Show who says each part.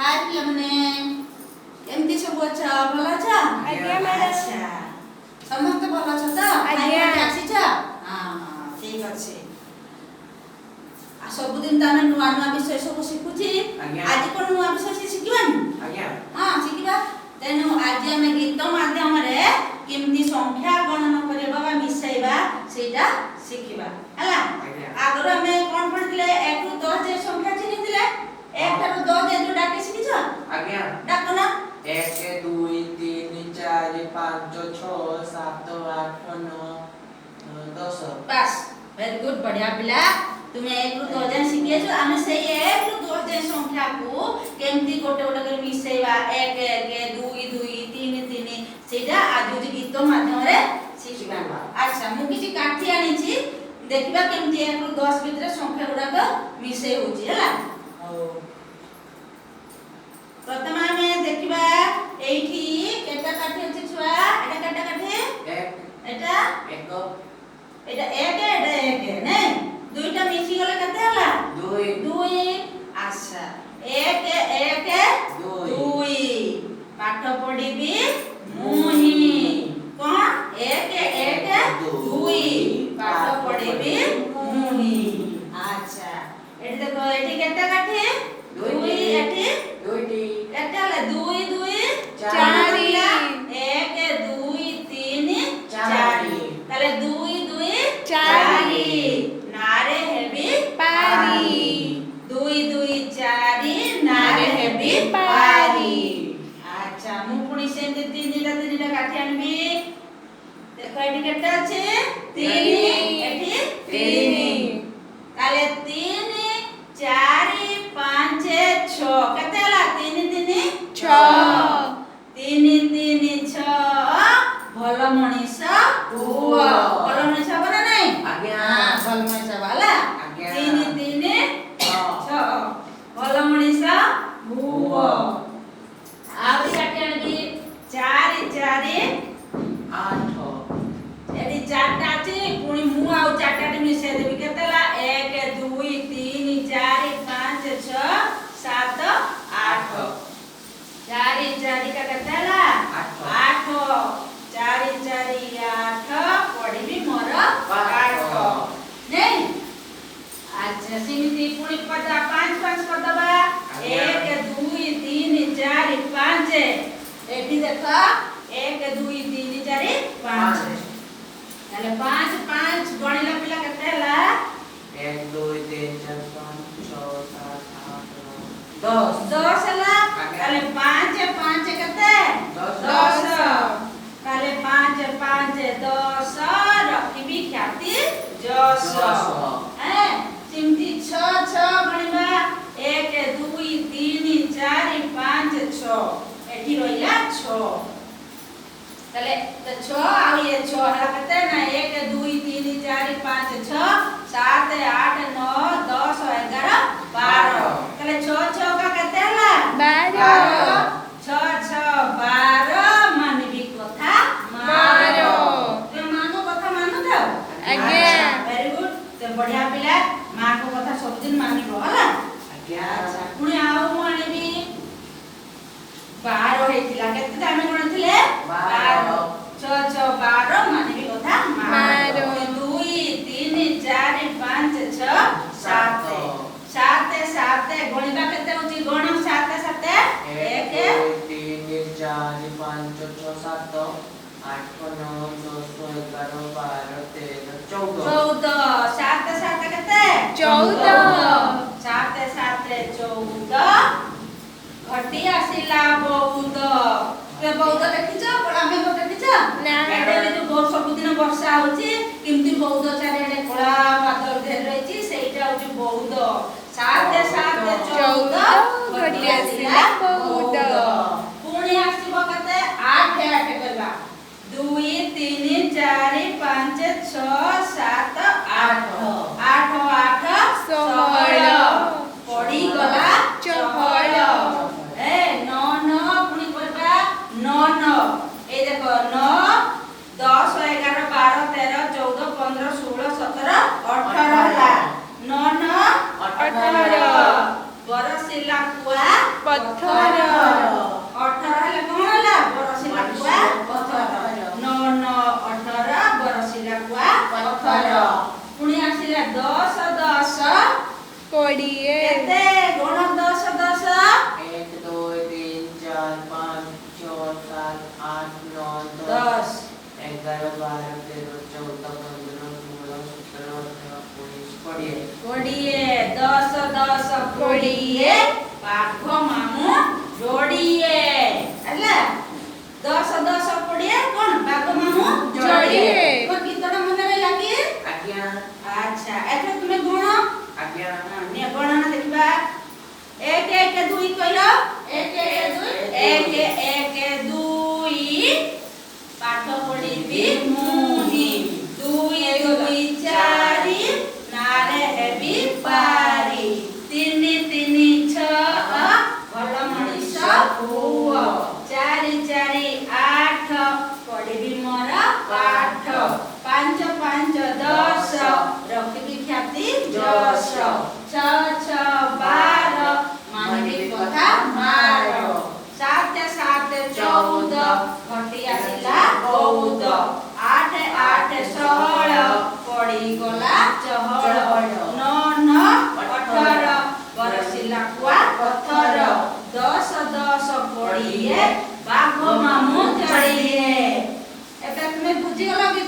Speaker 1: हाय पिलामने केमती सब अच्छा भल अच्छा
Speaker 2: आज्ञा मैडम
Speaker 1: अच्छा समस्त भल अच्छा तो
Speaker 2: आज्ञा
Speaker 1: आसीछ हां ठीक अछि आ सब दिन त हम नुआ नुआ विषय सब शिखुची आज कोन नुआ विषय शिखिबानी
Speaker 3: आज्ञा
Speaker 1: हां शिखिबा तेनु आज हम गीत माध्यम रे केमती संख्या गणना करबा बा मिसाइबा सेटा शिखिबा हला आगर हमें कोन पढिले 1 रु 10 जे संख्या चिनिथिले 1 ठारो 10 जे जो डाके शिखिछ
Speaker 3: आज्ञा
Speaker 1: डाको ना
Speaker 3: 1 2 3 4 5 6 7 8 9 10
Speaker 1: बस वेरी गुड बढ़िया पिला तुमे 1 रु 10 जे शिखिएछो आमे सेई 1 रु 10 जे संख्या को केमती गोटे गोटे कर मिसाइबा 1 1 2 2 3 3 सेटा आज जो गीत माध्यम रे शिखिबा अच्छा मु किछि काठी आनिछि देखिबा केमती 1 रु 10 भितरे संख्या गुडा को मिसाइ होछि हला प्रथम हमें देखिबा एठी केटा काठी अछि छुआ एटा केटा काठी एटा
Speaker 3: एक
Speaker 1: एटा एक नै दुईटा मिसी गले कते हला 2 अच्छा 1 1 2 पाठ पढिबी मुही कोन 1 1 2 पाठ पढिबी मुही अच्छा एठी देखो एठी केटा काठी 2 एठी
Speaker 3: दुईटी
Speaker 1: केटा हला 2 2
Speaker 2: 4
Speaker 1: 1 2 3 4 ताले 2 2
Speaker 2: 4
Speaker 1: नारे हेबी
Speaker 2: पारी
Speaker 1: 2 2 4 नारे हेबी
Speaker 2: पारी
Speaker 1: अच्छा मु पुणी सेंते तीनटा काठी आनबी देखो एठी केटा আছে 3 एठी 3 ताले 3 4 5 6 केते हला 3 3 6 3 3 6 भल मनीष हुआ भल मनीष बना नहीं
Speaker 3: आज्ञा
Speaker 1: हां भल मनीष वाला
Speaker 3: आज्ञा
Speaker 1: 3 3 6 भल मनीष हुआ आवरी काटी आनबी 4 4
Speaker 3: 8
Speaker 1: एडी चारटा अछि पुणी मु आउ चारटा मिसे देबी केतेला 1 2 3 4 5 6 7 8 4 4 का केतेला 8 4 4 8 पढिबी मोर 8 नहीं अच्छा सिमिति पुणी पदा 5 5 पदबा 1 2 3 4 5 एठी देखा 1 2 3 4 5 ताले 5 5 गणिला पिला केते हला
Speaker 3: 1 2 3 4 5 6 7 8 9
Speaker 1: 10 हला ताले 5 5 केते 10 ताले 5 5 10 रखिबी ख्याति 10 हैं सिमती 6 6 गणिबा 1 2 3 4 5 6 एठी रहिला 6 ताले तो 6 आ ये 6 हला केते ना 1 2 3 4 5 6 7 8 9 10 11 12 ताले 6 6 का केते हला 12 6 6 12 मानबी कथा मारो ते मानो कथा मानो तो
Speaker 2: आज्ञा
Speaker 1: वेरी गुड ते बढ़िया पिला मां को कथा सब दिन मानिबो हला
Speaker 3: आज्ञा
Speaker 1: अच्छा पुणी आउ मु आनिबी 12 हेतिला केते आमे गणथिले 12 6 6 12 मानबी कथा मारो 2 3 4 5 6 7 7 7 गणिबा केते होची गण 7 7 1
Speaker 3: 3 4 5 6 7 8 9 10 11 12 13 14
Speaker 1: 14 7 7 केते
Speaker 2: 14
Speaker 1: 7 7 14 घटी आसिला बहुत ते बहुत देखिछ आमे तो देखिछ
Speaker 2: ना
Speaker 1: एडे जो सब दिन वर्षा होची किमती बहुत चारिडे कोला बादल घेर रहिची सेइटा होची बहुत 7 7 14
Speaker 2: घटी आसिला बहुत
Speaker 1: पुणी आसीबो कते 8 8 करबा 2 3 4 5 6 7 8 8 8 16 पड़ी गला 16 ए 9 9 पुणी करबा 9 9 ए देखो 9 10 11 12 13 14 15 16 17 18 हला 9 9 18 बरसिला कुआ
Speaker 2: ପଥର
Speaker 1: 18 ହେଲେ କଣ ହେଲା ବରସିଲା କୁଆ ପଥର 9 9 18 ବରସିଲା କୁଆ ପଥର ପୁଣି ଆସିଲା 10 10
Speaker 2: କୋଡ଼ିଏ
Speaker 1: କେତେ ଗଣ 10 10
Speaker 3: 1 2 3 4 5 6 7 8 9
Speaker 1: 10
Speaker 3: 11 12 13 14 15 16 17 18 20
Speaker 1: 10 10 କୋଡ଼ିଏ ବାଘ ମାମୁଁ ଯୋଡ଼ିଏ ହେଲା 10 10 କୋଡ଼ିଏ କଣ ବାଘ ମାମୁଁ
Speaker 2: ଯୋଡ଼ିଏ।
Speaker 1: କୋ ଗୀତଟା ମନେ ରହିଲା କି
Speaker 3: ଆଜ୍ଞା
Speaker 1: ଆଚ୍ଛା ଏଥର ତୁମେ ଗୁଣ
Speaker 3: ଆଜ୍ଞା
Speaker 1: ନିୟ ଗଣନା ଦେଖିବା 1 1 2 କହିଲ 1 1 2 ପାଠ ପଢିବି ମୁହିଁ 2 2 4 ନାରେ ହେବି ପାରି 3 3 6 ଭଲ ମଣିଷ ପୁଅ 4 4 8 ପଢିବି ମୋର ପାଠ 5 5 10 ରଖିବି ଖ୍ୟାତି ଯଶ 6 6 12 ମାନିବି କଥା ମାର 7 7 14 ଘଟି ଆସିଲା ବୌଦ 8 8 16 ପଡ଼ିଗଲା ଚହଳ 9 9 18 ବରସିଲା କୁଆ ପଥର 10 10 କୋଡ଼ିଏ ବାଘ ମାମୁଁ ଯୋଡ଼ିଏ ଏବେ ତୁମେ ବୁଝିଗଲ କି